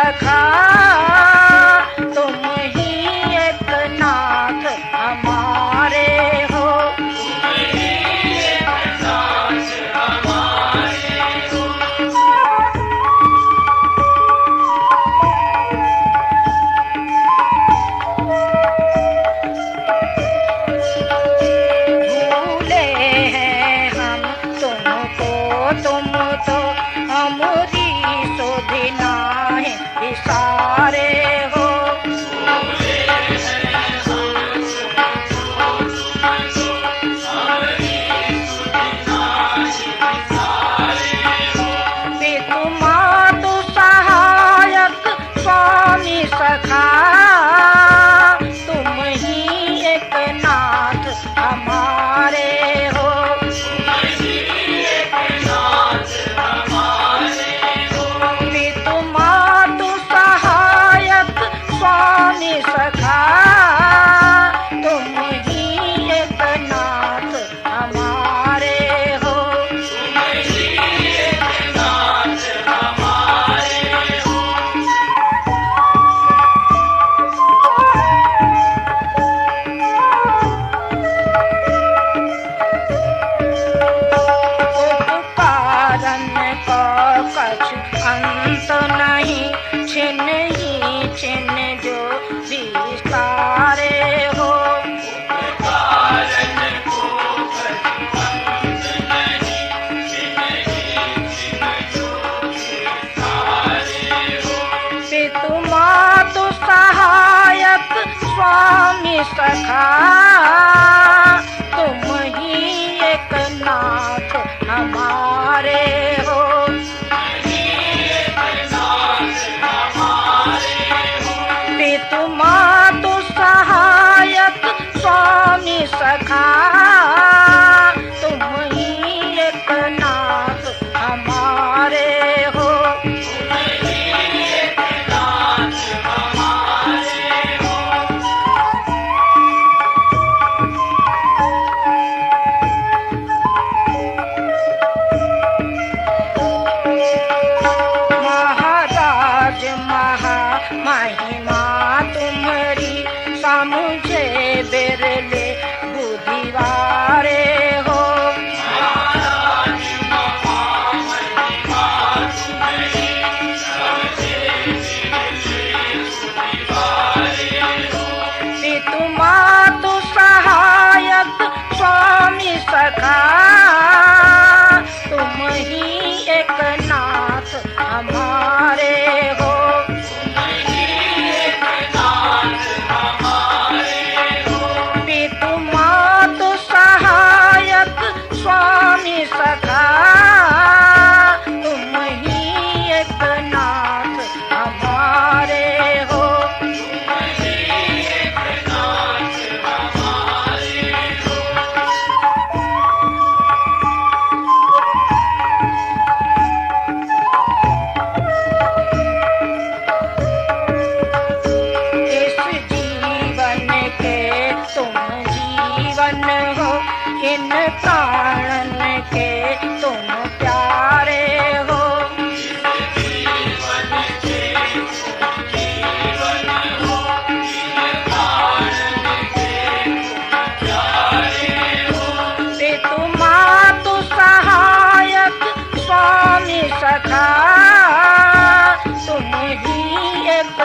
सखा तुम ही एक नाथ हमारे हो। भूले हैं हम तुमको, तुम तो हमारी सुधिना है इशारे हो। पितु मातु सहायक स्वामी सखा तुम ही एक नाथ हमारे हो। पितु मातु सहायक स्वामी सखा तुम ही एक नाथ हमारे हो। उपकारन का कछु अंत नहीं, छिन ही छिन जो विस्तारे हो। पितु मातु सहायक स्वामी सखा तुम ही एक नाथ हमारे हो। पितु मातु सहायक स्वामी सखा तुम ही एक नाथ हमारे हो। महाराज महिमा तुम्हारी समझे बिरले बुद्धिवारे हो। पितु मातु सहायक स्वामी सखा तुम ही एक नाथ हमारे हो। पितु मातु सहायक स्वामी सखा तुम ही एक नाथ हमारे हो। इस जीवन के तुम जीवन हो, इन प्राणन के तुम प्यारे हो। पितु मातु सहायक स्वामी सखा तुम ही एक